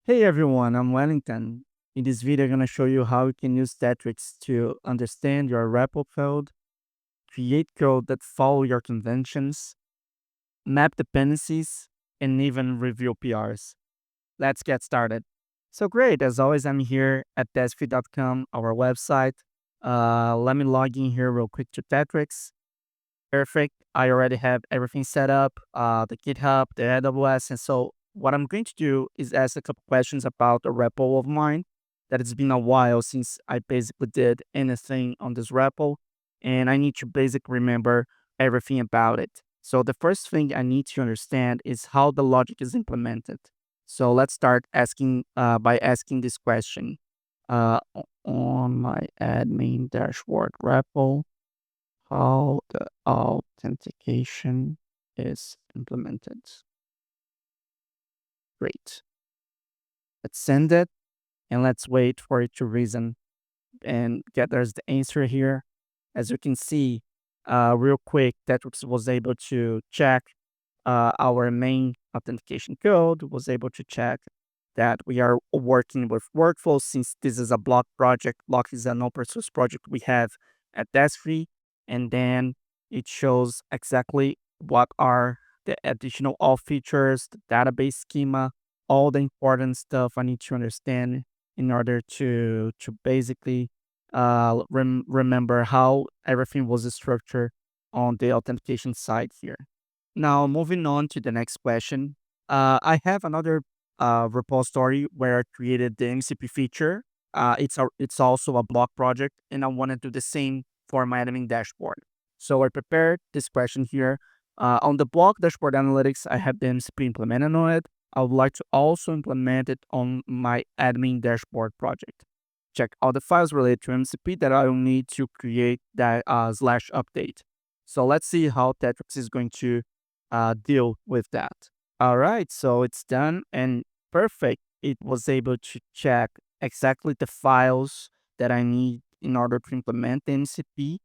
Hey everyone, I'm Wellington. In this video, I'm going to show you how you can use Tetrix to understand your repo code, create code that follow your conventions, map dependencies, and even review PRs. Let's get started. So great, as always, I'm here at desfi.com, our website. Let me log in here real quick to Tetrix. Perfect. I already have everything set up, the GitHub, the AWS. And so what I'm going to do is ask a couple questions about a repo of mine that it's been a while since I basically did anything on this repo. And I need to basically remember everything about it. So the first thing I need to understand is how the logic is implemented. So let's start asking by asking this question. On my admin dashboard repo, how the authentication is implemented. Great. Let's send it and let's wait for it to reason and get there's the answer here. As you can see, real quick, Tetrix was able to check our main authentication code, was able to check that we are working with workflows since this is a block project. Block is an open source project we have at Desk3. And then it shows exactly what are the additional auth features, the database schema, all the important stuff I need to understand in order to basically remember how everything was structured on the authentication side here. Now, moving on to the next question. I have another repository where I created the MCP feature. It's also a block project, and I want to do the same for my admin dashboard. So I prepared this question here. On the block dashboard analytics, I have the MCP implemented on it. I would like to also implement it on my admin dashboard project. Check all the files related to MCP that I will need to create that slash update. So let's see how Tetrix is going to deal with that. All right, so it's done and perfect. It was able to check exactly the files that I need in order to implement the MCP,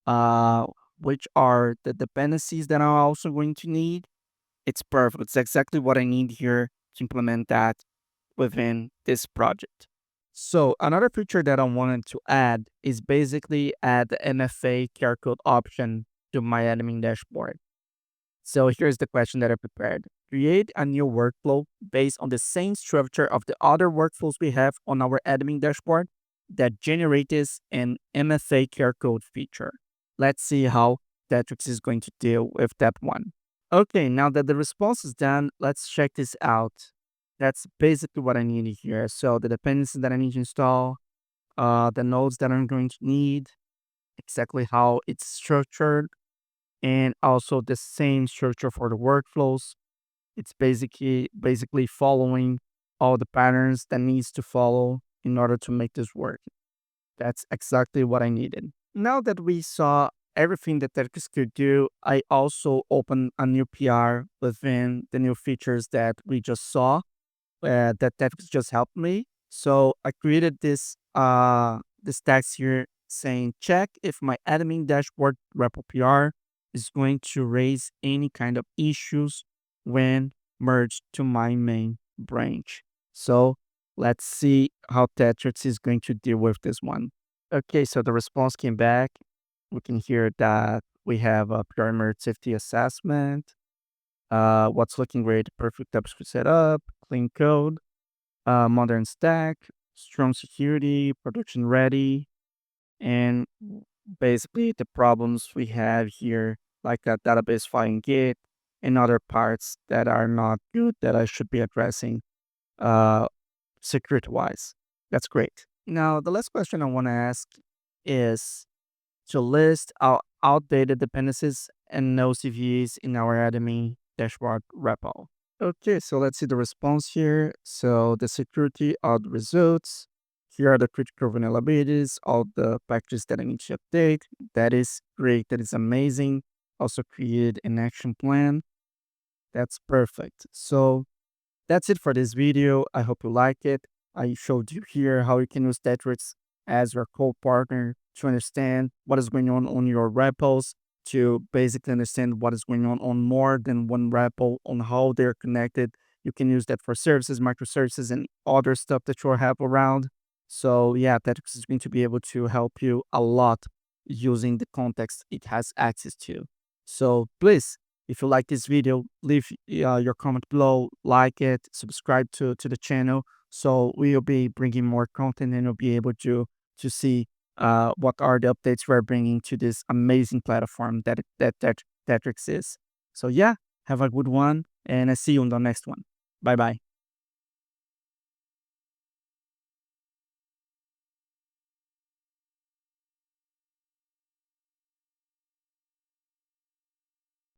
uh, which are the dependencies that I'm also going to need. It's perfect. It's exactly what I need here to implement that within this project. So another feature that I wanted to add is basically add the MFA care code option to my admin dashboard. So here's the question that I prepared. Create a new workflow based on the same structure of the other workflows we have on our admin dashboard that generates an MFA care code feature. Let's see how Tetrix is going to deal with that one. Okay, now that the response is done, let's check this out. That's basically what I needed here. So the dependencies that I need to install, the nodes that I'm going to need, exactly how it's structured, and also the same structure for the workflows. It's basically following all the patterns that needs to follow in order to make this work. That's exactly what I needed. Now that we saw everything that Tercus could do, I also opened a new PR within the new features that we just saw that Tercus just helped me. So I created this text here saying check if my admin dashboard repo PR is going to raise any kind of issues when merged to my main branch. So let's see how Tetrix is going to deal with this one. Okay, so the response came back. We can hear that we have a primary safety assessment. What's looking great, perfect TypeScript setup, clean code, modern stack, strong security, production ready, and basically the problems we have here, like that database file in Git and other parts that are not good that I should be addressing uh, security wise. That's great. Now, the last question I want to ask is to list our outdated dependencies and no CVEs in our admin dashboard repo. Okay, so let's see the response here. So the security of the results. Here are the critical vulnerabilities, all the packages that I need to update. That is great. That is amazing. Also create an action plan. That's perfect. So that's it for this video. I hope you like it. I showed you here how you can use Tetrix as your co-partner to understand what is going on your repos, to basically understand what is going on more than one repo, on how they're connected, You can use that for services, microservices, and other stuff that you have around. So yeah, Tetrix is going to be able to help you a lot using the context it has access to. So please, if you like this video, leave your comment below, like it, subscribe to the channel. So we'll be bringing more content, and you'll be able to see what are the updates we're bringing to this amazing platform that Tetrix is. So yeah, have a good one, and I see you on the next one. Bye bye.